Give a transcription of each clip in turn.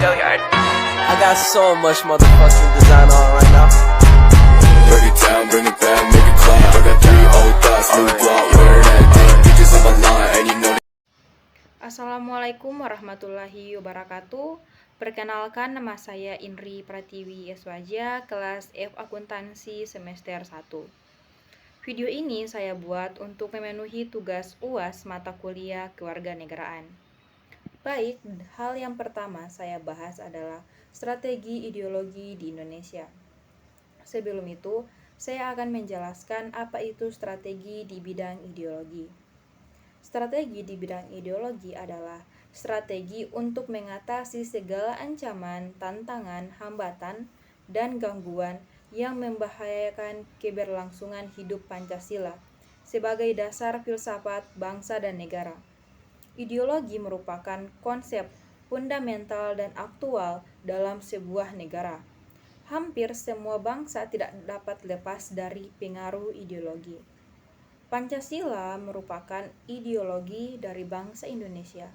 I got so much motherfucking design on right now. Break it down, bring it back, make it clap. I got 3 old thoughts, new block, wear that thing. Bitches on my line, and you know. Assalamualaikum warahmatullahi wabarakatuh. Perkenalkan, nama saya Inri Pratiwi Eswaja, kelas F Akuntansi semester 1. Video ini saya buat untuk memenuhi tugas UAS mata kuliah kewarganegaraan. Baik, hal yang pertama saya bahas adalah strategi ideologi di Indonesia. Sebelum itu, saya akan menjelaskan apa itu strategi di bidang ideologi. Strategi di bidang ideologi adalah strategi untuk mengatasi segala ancaman, tantangan, hambatan, dan gangguan yang membahayakan keberlangsungan hidup Pancasila sebagai dasar filsafat bangsa dan negara. Ideologi merupakan konsep fundamental dan aktual dalam sebuah negara. Hampir semua bangsa tidak dapat lepas dari pengaruh ideologi. Pancasila merupakan ideologi dari bangsa Indonesia.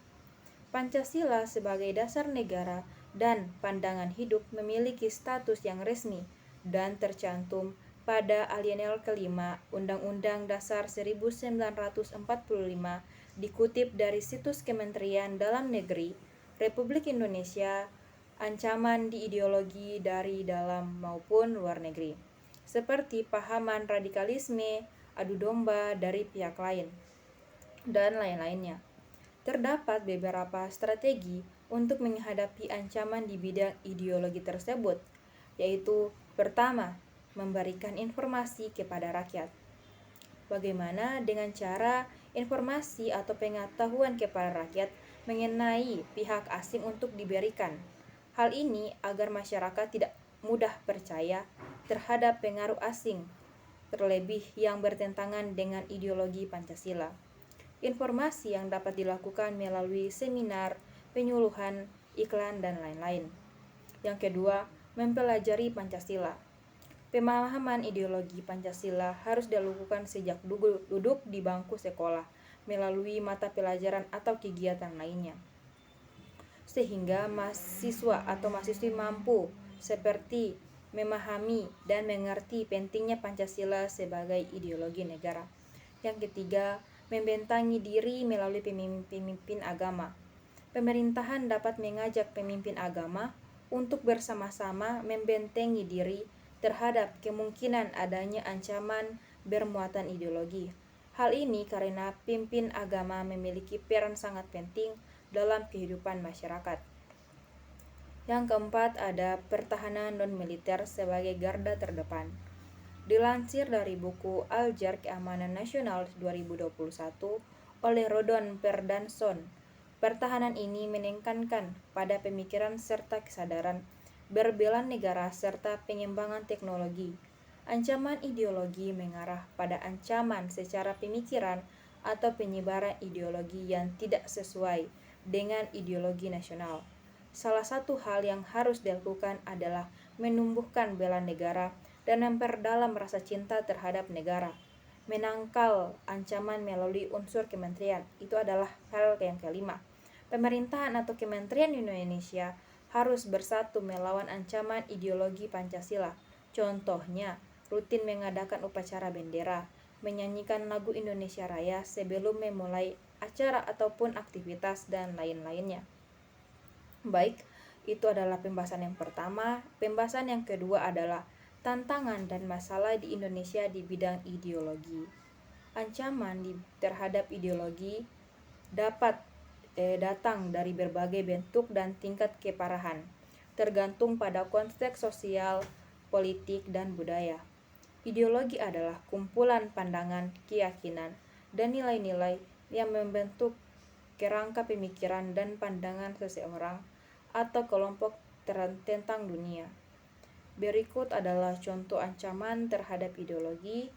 Pancasila sebagai dasar negara dan pandangan hidup memiliki status yang resmi dan tercantum pada alinea kelima Undang-Undang Dasar 1945 dikutip dari situs Kementerian Dalam Negeri Republik Indonesia, ancaman di ideologi dari dalam maupun luar negeri, seperti pahaman radikalisme, adu domba dari pihak lain, dan lain-lainnya. Terdapat beberapa strategi untuk menghadapi ancaman di bidang ideologi tersebut, yaitu pertama, memberikan informasi kepada rakyat. Bagaimana dengan cara informasi atau pengetahuan kepada rakyat mengenai pihak asing untuk diberikan? Hal ini agar masyarakat tidak mudah percaya terhadap pengaruh asing, terlebih yang bertentangan dengan ideologi Pancasila. Informasi yang dapat dilakukan melalui seminar, penyuluhan, iklan, dan lain-lain. Yang kedua, mempelajari Pancasila. Pemahaman ideologi Pancasila harus dilakukan sejak duduk di bangku sekolah melalui mata pelajaran atau kegiatan lainnya, sehingga mahasiswa atau mahasiswi mampu seperti memahami dan mengerti pentingnya Pancasila sebagai ideologi negara. Yang ketiga, membentangi diri melalui pemimpin agama. Pemerintahan dapat mengajak pemimpin agama untuk bersama-sama membentengi diri terhadap kemungkinan adanya ancaman bermuatan ideologi. Hal ini karena pimpin agama memiliki peran sangat penting dalam kehidupan masyarakat. Yang keempat, ada pertahanan non-militer sebagai garda terdepan. Dilansir dari buku Al-Jar Keamanan Nasional 2021 oleh Rodon Perdanson, pertahanan ini menekankan pada pemikiran serta kesadaran berbela negara serta pengembangan teknologi. Ancaman ideologi mengarah pada ancaman secara pemikiran atau penyebaran ideologi yang tidak sesuai dengan ideologi nasional. Salah satu hal yang harus dilakukan adalah menumbuhkan bela negara dan memperdalam rasa cinta terhadap negara. Menangkal ancaman melalui unsur kementerian, itu adalah hal yang kelima. Pemerintahan atau kementerian Indonesia harus bersatu melawan ancaman ideologi Pancasila. Contohnya, rutin mengadakan upacara bendera, menyanyikan lagu Indonesia Raya sebelum memulai acara ataupun aktivitas, dan lain-lainnya. Baik, itu adalah pembahasan yang pertama. Pembahasan yang kedua adalah tantangan dan masalah di Indonesia di bidang ideologi. Ancaman terhadap ideologi dapat datang dari berbagai bentuk dan tingkat keparahan, tergantung pada konteks sosial, politik, dan budaya. Ideologi adalah kumpulan pandangan, keyakinan, dan nilai-nilai yang membentuk kerangka pemikiran dan pandangan seseorang atau kelompok tentang dunia. Berikut adalah contoh ancaman terhadap ideologi.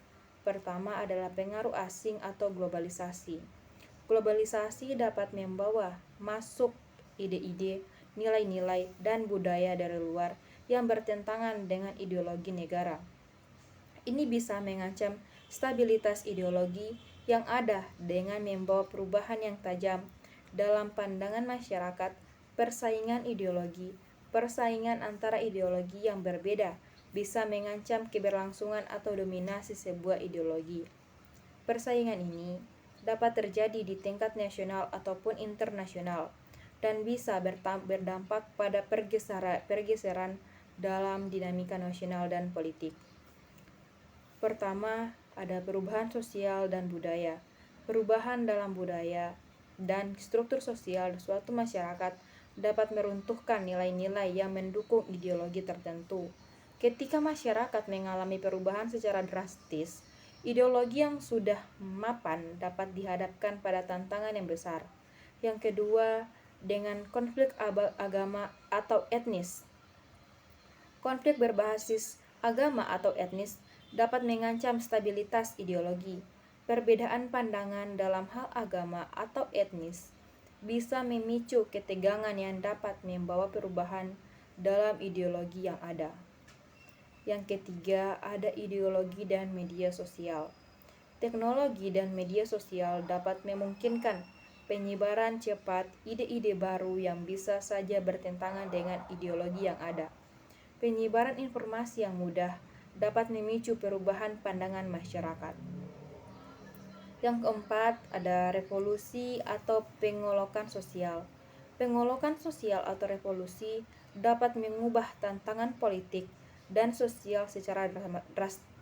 Pertama adalah pengaruh asing atau globalisasi. Globalisasi dapat membawa masuk ide-ide, nilai-nilai, dan budaya dari luar yang bertentangan dengan ideologi negara. Ini bisa mengancam stabilitas ideologi yang ada dengan membawa perubahan yang tajam dalam pandangan masyarakat Persaingan ideologi. Persaingan antara ideologi yang berbeda bisa mengancam keberlangsungan atau dominasi sebuah ideologi. Persaingan ini dapat terjadi di tingkat nasional ataupun internasional dan bisa berdampak pada pergeseran dalam dinamika nasional dan politik. Pertama, ada perubahan sosial dan budaya. Perubahan dalam budaya dan struktur sosial suatu masyarakat dapat meruntuhkan nilai-nilai yang mendukung ideologi tertentu. Ketika masyarakat mengalami perubahan secara drastis, ideologi yang sudah mapan dapat dihadapkan pada tantangan yang besar. Yang kedua, dengan konflik agama atau etnis. Konflik berbasis agama atau etnis dapat mengancam stabilitas ideologi. Perbedaan pandangan dalam hal agama atau etnis bisa memicu ketegangan yang dapat membawa perubahan dalam ideologi yang ada. Yang ketiga, ada ideologi dan media sosial. Teknologi dan media sosial dapat memungkinkan penyebaran cepat ide-ide baru yang bisa saja bertentangan dengan ideologi yang ada. Penyebaran informasi yang mudah dapat memicu perubahan pandangan masyarakat. Yang keempat, ada revolusi atau pengolokan sosial. Pengolokan sosial atau revolusi dapat mengubah tantangan politik dan sosial secara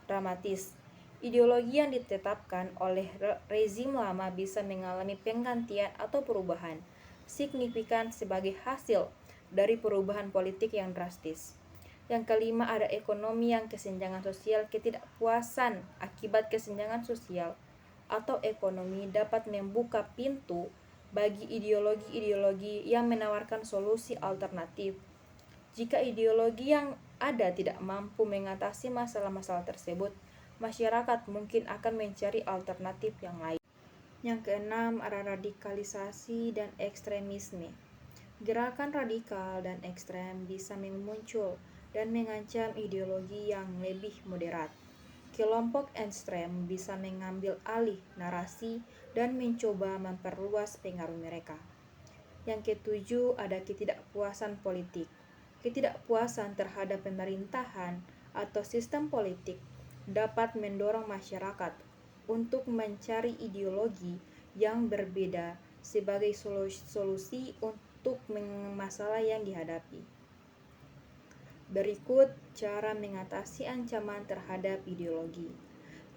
dramatis. Ideologi yang ditetapkan oleh rezim lama bisa mengalami penggantian atau perubahan signifikan sebagai hasil dari perubahan politik yang drastis. Yang kelima, ada ekonomi yang kesenjangan sosial. Ketidakpuasan akibat kesenjangan sosial atau ekonomi dapat membuka pintu bagi ideologi-ideologi yang menawarkan solusi alternatif. Jika ideologi yang ada tidak mampu mengatasi masalah-masalah tersebut, masyarakat mungkin akan mencari alternatif yang lain. Yang keenam, ada radikalisasi dan ekstremisme. Gerakan radikal dan ekstrem bisa muncul dan mengancam ideologi yang lebih moderat. Kelompok ekstrem bisa mengambil alih narasi dan mencoba memperluas pengaruh mereka. Yang ketujuh, ada ketidakpuasan politik. Ketidakpuasan terhadap pemerintahan atau sistem politik dapat mendorong masyarakat untuk mencari ideologi yang berbeda sebagai solusi untuk masalah yang dihadapi. Berikut cara mengatasi ancaman terhadap ideologi.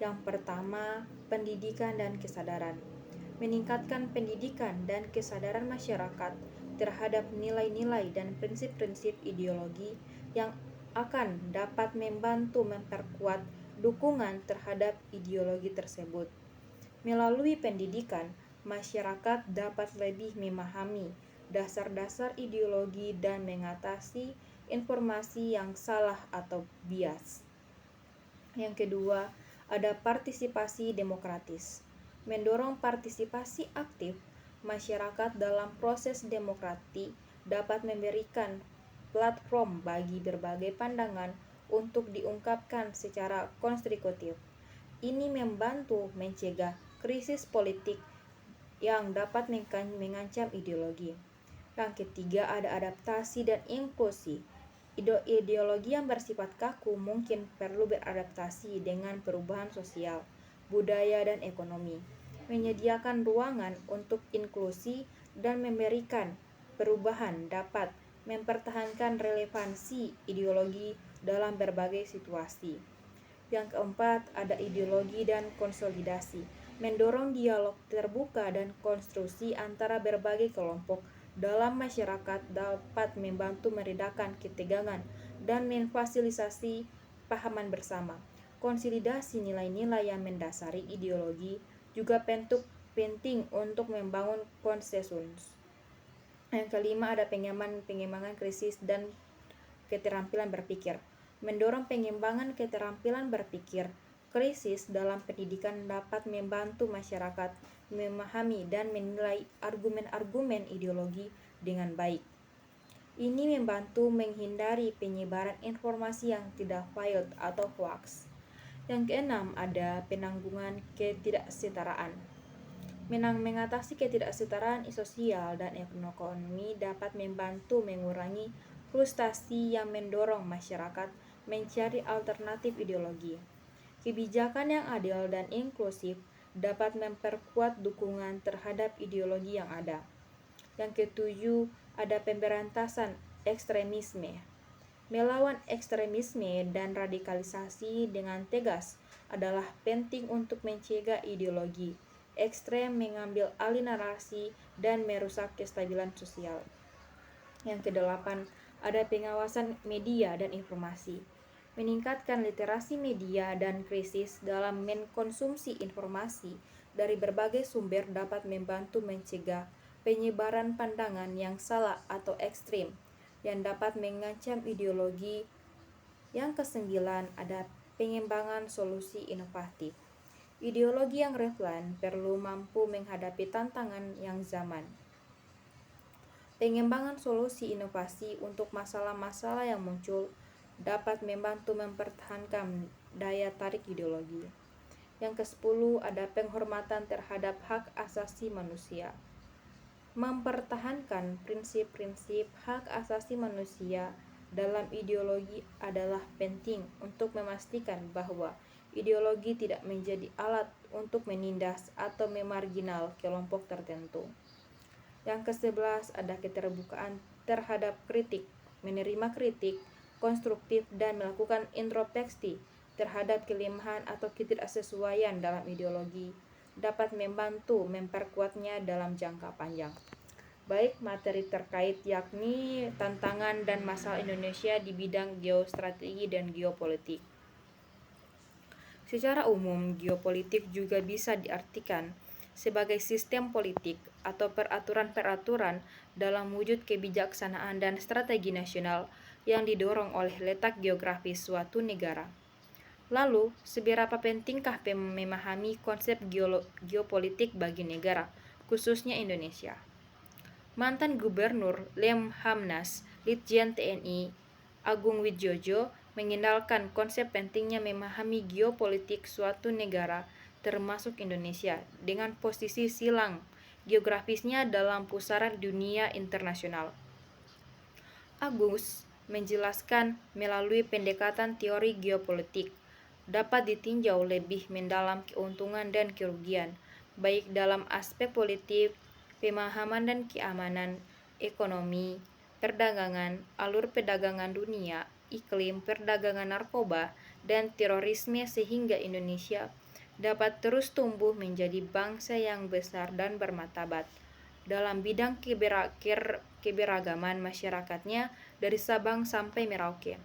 Yang pertama, pendidikan dan kesadaran. Meningkatkan pendidikan dan kesadaran masyarakat terhadap nilai-nilai dan prinsip-prinsip ideologi yang akan dapat membantu memperkuat dukungan terhadap ideologi tersebut. Melalui pendidikan, masyarakat dapat lebih memahami dasar-dasar ideologi dan mengatasi informasi yang salah atau bias. Yang kedua, ada partisipasi demokratis. Mendorong partisipasi aktif masyarakat dalam proses demokrasi dapat memberikan platform bagi berbagai pandangan untuk diungkapkan secara konstruktif. Ini membantu mencegah krisis politik yang dapat mengancam ideologi. Yang ketiga, ada adaptasi dan inklusi. Ideologi yang bersifat kaku mungkin perlu beradaptasi dengan perubahan sosial, budaya, dan ekonomi. Menyediakan ruangan untuk inklusi dan memberikan perubahan dapat mempertahankan relevansi ideologi dalam berbagai situasi. Yang keempat, ada ideologi dan konsolidasi. Mendorong dialog terbuka dan konstruksi antara berbagai kelompok dalam masyarakat dapat membantu meredakan ketegangan dan memfasilitasi pahaman bersama. Konsolidasi nilai-nilai yang mendasari ideologi juga penting untuk membangun konsensus. Yang kelima, ada pengembangan krisis dan keterampilan berpikir. Mendorong pengembangan keterampilan berpikir krisis dalam pendidikan dapat membantu masyarakat memahami dan menilai argumen-argumen ideologi dengan baik. Ini membantu menghindari penyebaran informasi yang tidak valid atau hoax. Yang keenam, ada penanggungan ketidaksetaraan. mengatasi ketidaksetaraan sosial dan ekonomi dapat membantu mengurangi frustasi yang mendorong masyarakat mencari alternatif ideologi. Kebijakan yang adil dan inklusif dapat memperkuat dukungan terhadap ideologi yang ada. Yang ketujuh, ada pemberantasan ekstremisme. Melawan ekstremisme dan radikalisasi dengan tegas adalah penting untuk mencegah ideologi ekstrem mengambil alih narasi dan merusak kestabilan sosial. Yang kedelapan, ada pengawasan media dan informasi. Meningkatkan literasi media dan kritis dalam mengkonsumsi informasi dari berbagai sumber dapat membantu mencegah penyebaran pandangan yang salah atau ekstrem yang dapat mengancam ideologi. Yang kesembilan, ada pengembangan solusi inovatif. Ideologi yang relevan perlu mampu menghadapi tantangan yang zaman. Pengembangan solusi inovasi untuk masalah-masalah yang muncul dapat membantu mempertahankan daya tarik ideologi. Yang ke-10, ada penghormatan terhadap hak asasi manusia. Mempertahankan prinsip-prinsip hak asasi manusia dalam ideologi adalah penting untuk memastikan bahwa ideologi tidak menjadi alat untuk menindas atau memarginal kelompok tertentu. Yang ke-11, ada keterbukaan terhadap kritik, menerima kritik konstruktif dan melakukan introspeksi terhadap kelemahan atau ketidaksesuaian dalam ideologi dapat membantu memperkuatnya dalam jangka panjang. Baik, materi terkait yakni tantangan dan masalah Indonesia di bidang geostrategi dan geopolitik. Secara umum, geopolitik juga bisa diartikan sebagai sistem politik atau peraturan-peraturan dalam wujud kebijaksanaan dan strategi nasional yang didorong oleh letak geografis suatu negara. Lalu, seberapa pentingkah memahami konsep geopolitik bagi negara, khususnya Indonesia? Mantan Gubernur Lemhamnas, Litjen TNI Agung Widjojo mengenalkan konsep pentingnya memahami geopolitik suatu negara termasuk Indonesia dengan posisi silang geografisnya dalam pusaran dunia internasional. Agus menjelaskan melalui pendekatan teori geopolitik dapat ditinjau lebih mendalam keuntungan dan kerugian, baik dalam aspek politik, pemahaman dan keamanan, ekonomi, perdagangan, alur perdagangan dunia, iklim, perdagangan narkoba, dan terorisme sehingga Indonesia dapat terus tumbuh menjadi bangsa yang besar dan bermartabat dalam bidang keberagaman masyarakatnya dari Sabang sampai Merauke.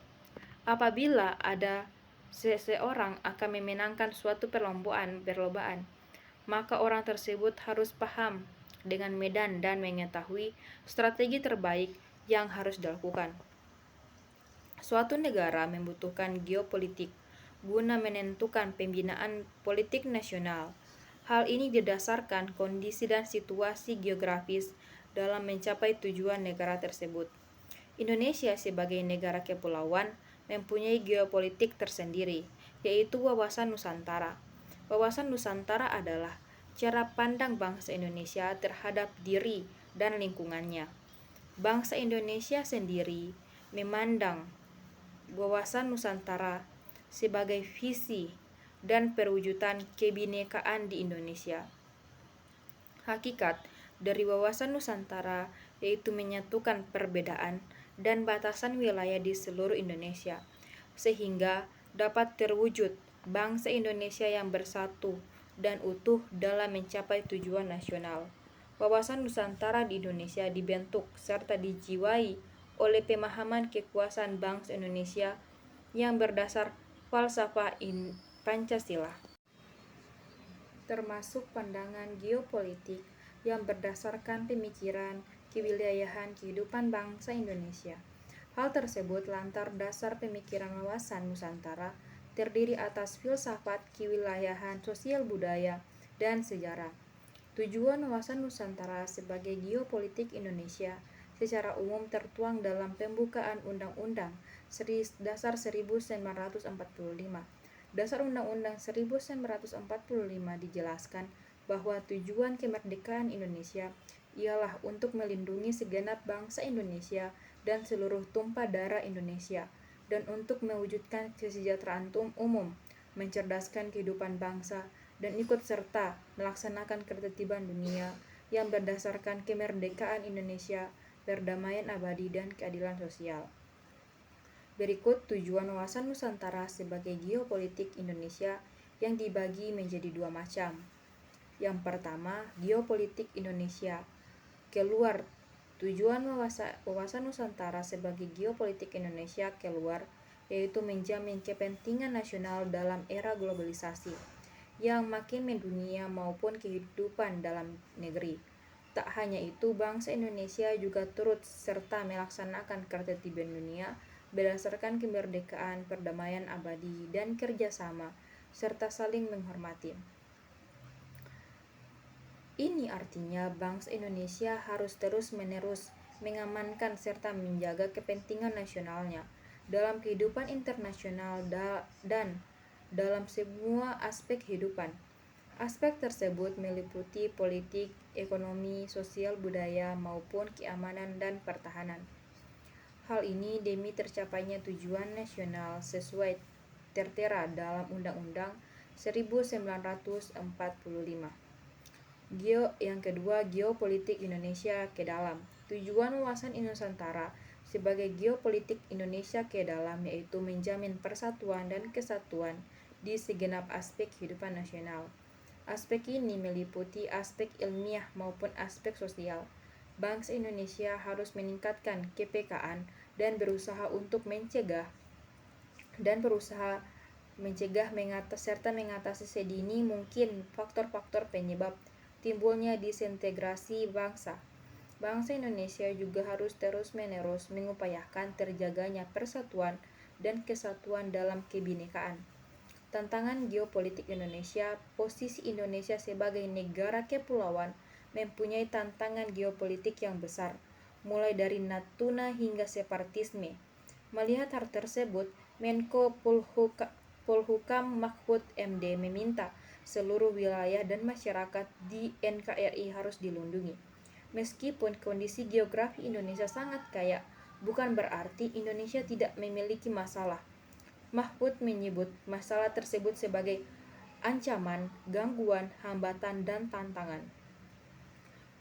Apabila ada seseorang akan memenangkan suatu perlombaan, maka orang tersebut harus paham dengan medan dan mengetahui strategi terbaik yang harus dilakukan. Suatu negara membutuhkan geopolitik guna menentukan pembinaan politik nasional. Hal ini didasarkan kondisi dan situasi geografis dalam mencapai tujuan negara tersebut. Indonesia sebagai negara kepulauan mempunyai geopolitik tersendiri, yaitu wawasan Nusantara. Wawasan Nusantara adalah cara pandang bangsa Indonesia terhadap diri dan lingkungannya. Bangsa Indonesia sendiri memandang wawasan Nusantara sebagai visi dan perwujudan kebinekaan di Indonesia. Hakikat dari wawasan Nusantara yaitu menyatukan perbedaan dan batasan wilayah di seluruh Indonesia, sehingga dapat terwujud bangsa Indonesia yang bersatu dan utuh dalam mencapai tujuan nasional. Wawasan Nusantara di Indonesia dibentuk serta dijiwai oleh pemahaman kekuasaan bangsa Indonesia yang berdasar falsafah Pancasila, termasuk pandangan geopolitik yang berdasarkan pemikiran kewilayahan kehidupan bangsa Indonesia. Hal tersebut lantar dasar pemikiran wawasan Nusantara terdiri atas filsafat kewilayahan sosial budaya dan sejarah. Tujuan wawasan Nusantara sebagai geopolitik Indonesia secara umum tertuang dalam pembukaan Undang-Undang Dasar 1945. Dasar Undang-Undang 1945 dijelaskan bahwa tujuan kemerdekaan Indonesia ialah untuk melindungi segenap bangsa Indonesia dan seluruh tumpah darah Indonesia, dan untuk mewujudkan kesejahteraan umum, mencerdaskan kehidupan bangsa, dan ikut serta melaksanakan ketertiban dunia yang berdasarkan kemerdekaan Indonesia, perdamaian abadi, dan keadilan sosial. Berikut tujuan wawasan Nusantara sebagai geopolitik Indonesia yang dibagi menjadi dua macam. Yang pertama, geopolitik Indonesia. Keluar. Tujuan wawasan Nusantara sebagai geopolitik Indonesia keluar yaitu menjamin kepentingan nasional dalam era globalisasi yang makin mendunia maupun kehidupan dalam negeri. Tak hanya itu, bangsa Indonesia juga turut serta melaksanakan ketertiban dunia berdasarkan kemerdekaan, perdamaian abadi, dan kerjasama, serta saling menghormati. Ini artinya bangsa Indonesia harus terus-menerus mengamankan serta menjaga kepentingan nasionalnya dalam kehidupan internasional dan dalam semua aspek kehidupan. Aspek tersebut meliputi politik, ekonomi, sosial, budaya, maupun keamanan dan pertahanan. Hal ini demi tercapainya tujuan nasional sesuai tertera dalam Undang-Undang 1945. Yang kedua, geopolitik Indonesia ke dalam. Tujuan wawasan Nusantara sebagai geopolitik Indonesia ke dalam yaitu menjamin persatuan dan kesatuan di segenap aspek kehidupan nasional. Aspek ini meliputi aspek ilmiah maupun aspek sosial. Bangsa Indonesia harus meningkatkan kepekaan dan berusaha untuk mencegah serta mengatasi sedini mungkin faktor-faktor penyebab timbulnya disintegrasi bangsa. Bangsa Indonesia juga harus terus-menerus mengupayakan terjaganya persatuan dan kesatuan dalam kebinekaan. Tantangan geopolitik Indonesia. Posisi Indonesia sebagai negara kepulauan mempunyai tantangan geopolitik yang besar, mulai dari Natuna hingga separatisme. Melihat hal tersebut, Menko Polhukam Mahfud MD meminta seluruh wilayah dan masyarakat di NKRI harus dilindungi. Meskipun kondisi geografi Indonesia sangat kaya, bukan berarti Indonesia tidak memiliki masalah. Mahfud menyebut masalah tersebut sebagai ancaman, gangguan, hambatan, dan tantangan.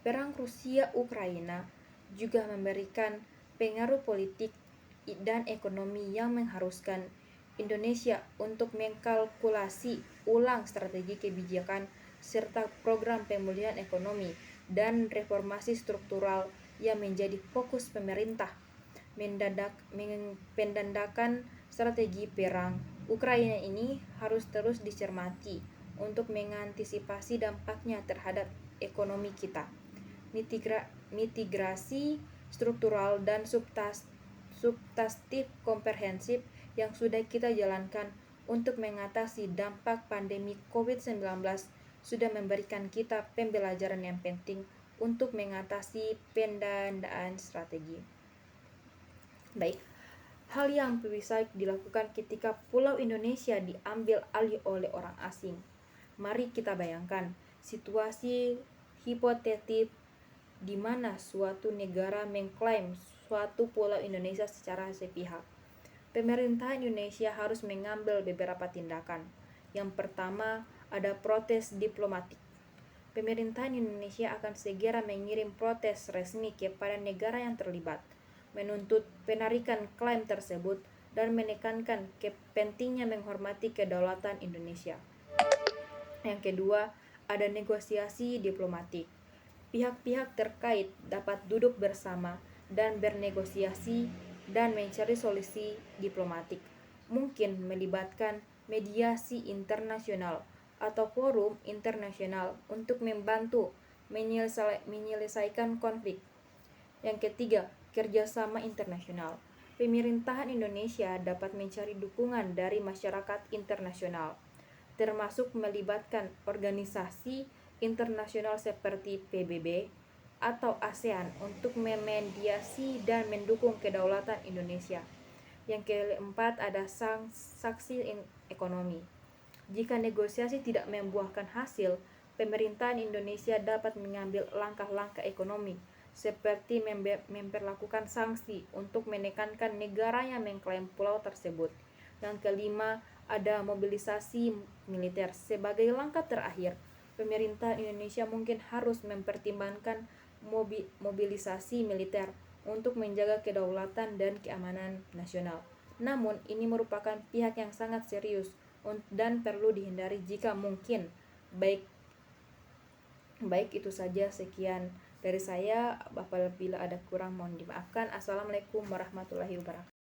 Perang Rusia-Ukraina juga memberikan pengaruh politik dan ekonomi yang mengharuskan Indonesia untuk mengkalkulasi ulang strategi kebijakan serta program pemulihan ekonomi dan reformasi struktural yang menjadi fokus pemerintah. Pendandakan strategi perang Ukraina ini harus terus dicermati untuk mengantisipasi dampaknya terhadap ekonomi kita. Mitigasi struktural dan substantif komprehensif yang sudah kita jalankan untuk mengatasi dampak pandemi COVID-19 sudah memberikan kita pembelajaran yang penting untuk mengatasi pendandaan strategi. Baik, hal yang bisa dilakukan ketika Pulau Indonesia diambil alih oleh orang asing. Mari kita bayangkan situasi hipotetis di mana suatu negara mengklaim suatu pulau Indonesia secara sepihak. Pemerintah Indonesia harus mengambil beberapa tindakan. Yang pertama, ada protes diplomatik. Pemerintah Indonesia akan segera mengirim protes resmi kepada negara yang terlibat, menuntut penarikan klaim tersebut dan menekankan pentingnya menghormati kedaulatan Indonesia. Yang kedua, ada negosiasi diplomatik. Pihak-pihak terkait dapat duduk bersama dan bernegosiasi dan mencari solusi diplomatik. Mungkin melibatkan mediasi internasional atau forum internasional untuk membantu menyelesaikan konflik. Yang ketiga, kerjasama internasional. Pemerintahan Indonesia dapat mencari dukungan dari masyarakat internasional, termasuk melibatkan organisasi internasional seperti PBB atau ASEAN untuk memediasi dan mendukung kedaulatan Indonesia. Yang keempat, ada sanksi ekonomi. Jika negosiasi tidak membuahkan hasil, pemerintahan Indonesia dapat mengambil langkah-langkah ekonomi seperti memperlakukan sanksi untuk menekankan negara yang mengklaim pulau tersebut. Yang kelima, ada mobilisasi militer. Sebagai langkah terakhir, pemerintah Indonesia mungkin harus mempertimbangkan mobilisasi militer untuk menjaga kedaulatan dan keamanan nasional. Namun, ini merupakan pihak yang sangat serius dan perlu dihindari jika mungkin. Baik itu saja, sekian dari saya. Apabila ada kurang mohon dimaafkan. Assalamualaikum warahmatullahi wabarakatuh.